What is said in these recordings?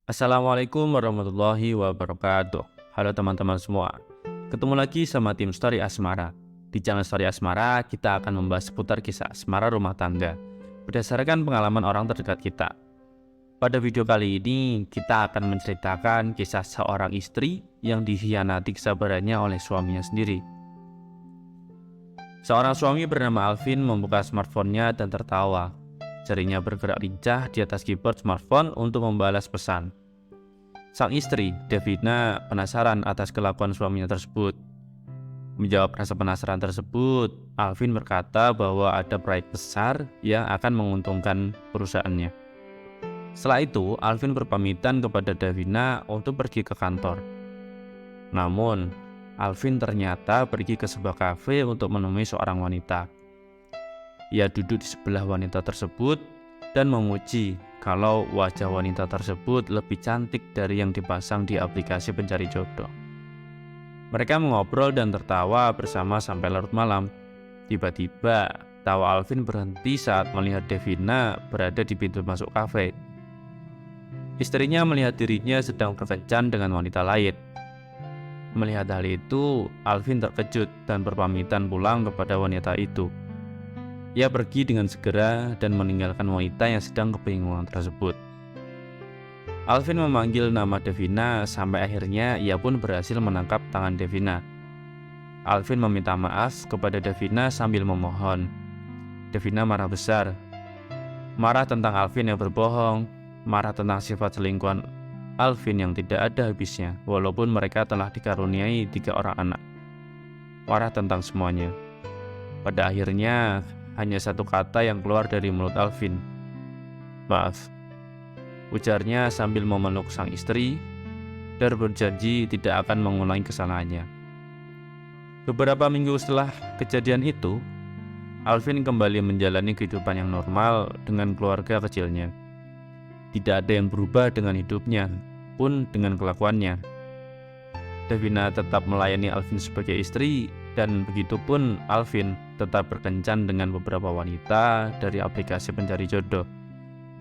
Assalamualaikum warahmatullahi wabarakatuh. Halo teman-teman semua. Ketemu lagi sama tim Story Asmara. Di channel Story Asmara, kita akan membahas seputar kisah asmara rumah tangga berdasarkan pengalaman orang terdekat kita. Pada video kali ini, kita akan menceritakan kisah seorang istri yang dikhianati kesabarannya oleh suaminya sendiri. Seorang suami bernama Alvin membuka smartphone-nya dan tertawa. Jarinya bergerak lincah di atas keyboard smartphone untuk membalas pesan. Sang istri, Devina, penasaran atas kelakuan suaminya tersebut. Menjawab rasa penasaran tersebut, Alvin berkata bahwa ada proyek besar yang akan menguntungkan perusahaannya. Setelah itu, Alvin berpamitan kepada Devina untuk pergi ke kantor. Namun, Alvin ternyata pergi ke sebuah kafe untuk menemui seorang wanita. Ia duduk di sebelah wanita tersebut dan memuji kalau wajah wanita tersebut lebih cantik dari yang dipasang di aplikasi pencari jodoh. Mereka mengobrol dan tertawa bersama sampai larut malam. Tiba-tiba, tawa Alvin berhenti saat melihat Devina berada di pintu masuk kafe. Istrinya melihat dirinya sedang berkencan dengan wanita lain. Melihat hal itu, Alvin terkejut dan berpamitan pulang kepada wanita itu. Ia pergi dengan segera dan meninggalkan wanita yang sedang kebingungan tersebut. Alvin memanggil nama Devina sampai akhirnya ia pun berhasil menangkap tangan Devina. Alvin meminta maaf kepada Devina sambil memohon. Devina marah besar. Marah tentang Alvin yang berbohong, marah tentang sifat selingkuhan Alvin yang tidak ada habisnya walaupun mereka telah dikaruniai 3 orang anak. Marah tentang semuanya. Pada akhirnya, hanya satu kata yang keluar dari mulut Alvin. Maaf, ujarnya sambil memeluk sang istri dan berjanji tidak akan mengulangi kesalahannya. Beberapa minggu setelah kejadian itu, Alvin kembali menjalani kehidupan yang normal dengan keluarga kecilnya. Tidak ada yang berubah dengan hidupnya, pun dengan kelakuannya. Devina tetap melayani Alvin sebagai istri, dan begitupun Alvin tetap berkencan dengan beberapa wanita dari aplikasi pencari jodoh,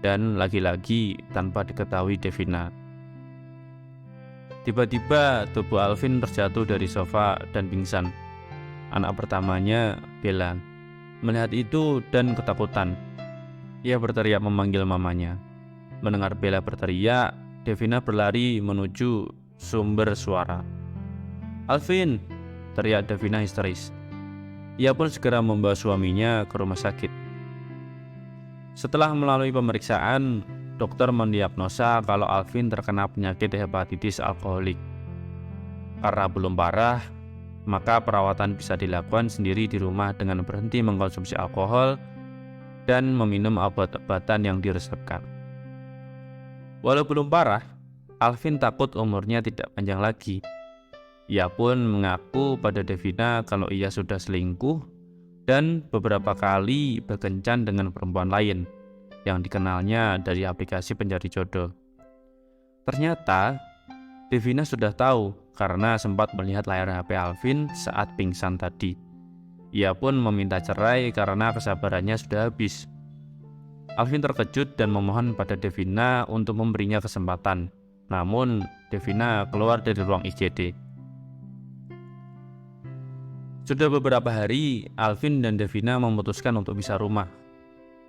dan lagi-lagi tanpa diketahui Devina. Tiba-tiba tubuh Alvin terjatuh dari sofa dan pingsan. Anak pertamanya, Bella, melihat itu dan ketakutan. Ia berteriak memanggil mamanya. Mendengar Bella berteriak, Devina berlari menuju sumber suara. "Alvin!" teriak Devina histeris. Ia pun segera membawa suaminya ke rumah sakit. Setelah melalui pemeriksaan, dokter mendiagnosa kalau Alvin terkena penyakit hepatitis alkoholik. Karena belum parah, maka perawatan bisa dilakukan sendiri di rumah dengan berhenti mengkonsumsi alkohol dan meminum obat-obatan yang diresepkan. Walau belum parah, Alvin takut umurnya tidak panjang lagi. Ia pun mengaku pada Devina kalau ia sudah selingkuh dan beberapa kali berkencan dengan perempuan lain yang dikenalnya dari aplikasi pencari jodoh. Ternyata Devina sudah tahu karena sempat melihat layar HP Alvin saat pingsan tadi. Ia pun meminta cerai karena kesabarannya sudah habis. Alvin terkejut dan memohon pada Devina untuk memberinya kesempatan. Namun Devina keluar dari ruang IGD. Sudah beberapa hari, Alvin dan Devina memutuskan untuk pisah rumah.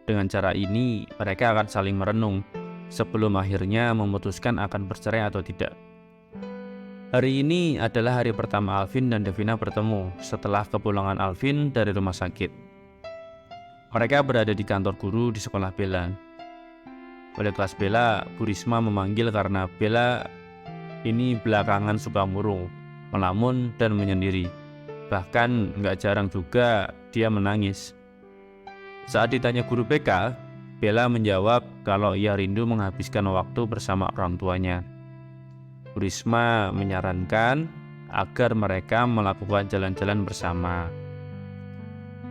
Dengan cara ini, mereka akan saling merenung sebelum akhirnya memutuskan akan bercerai atau tidak. Hari ini adalah hari pertama Alvin dan Devina bertemu setelah kepulangan Alvin dari rumah sakit. Mereka berada di kantor guru di sekolah Bella. Pada kelas Bella, Bu Risma memanggil karena Bella ini belakangan suka murung, melamun, dan menyendiri. Bahkan nggak jarang juga dia menangis. Saat ditanya guru BK, Bella menjawab kalau ia rindu menghabiskan waktu bersama orang tuanya. Bu Risma menyarankan agar mereka melakukan jalan-jalan bersama.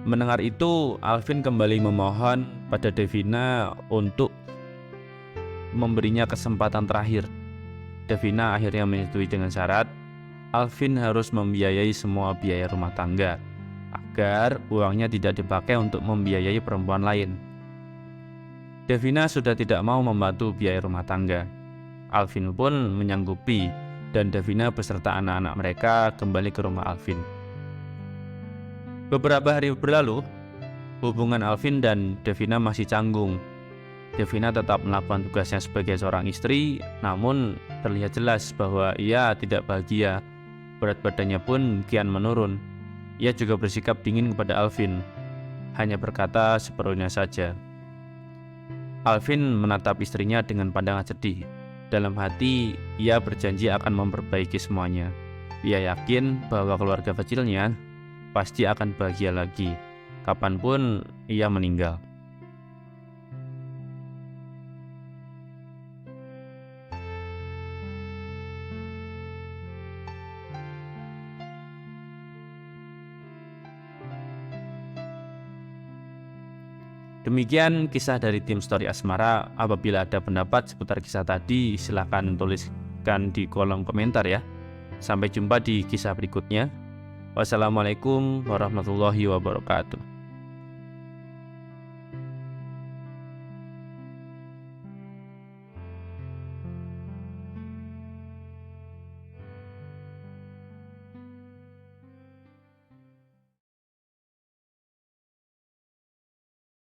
Mendengar itu, Alvin kembali memohon pada Devina untuk memberinya kesempatan terakhir. Devina akhirnya menyetujui dengan syarat Alvin harus membiayai semua biaya rumah tangga agar uangnya tidak dipakai untuk membiayai perempuan lain. Devina sudah tidak mau membantu biaya rumah tangga. Alvin pun menyanggupi dan Davina beserta anak-anak mereka kembali ke rumah Alvin. Beberapa hari berlalu, hubungan Alvin dan Davina masih canggung. Davina tetap melakukan tugasnya sebagai seorang istri, namun terlihat jelas bahwa ia tidak bahagia. Berat badannya pun kian menurun. Ia juga bersikap dingin kepada Alvin, hanya berkata seperlunya saja. Alvin menatap istrinya dengan pandangan sedih. Dalam hati, ia berjanji akan memperbaiki semuanya. Ia yakin bahwa keluarga kecilnya pasti akan bahagia lagi, kapanpun ia meninggal. Demikian kisah dari tim Story Asmara. Apabila ada pendapat seputar kisah tadi, silahkan tuliskan di kolom komentar ya. Sampai jumpa di kisah berikutnya. Wassalamualaikum warahmatullahi wabarakatuh.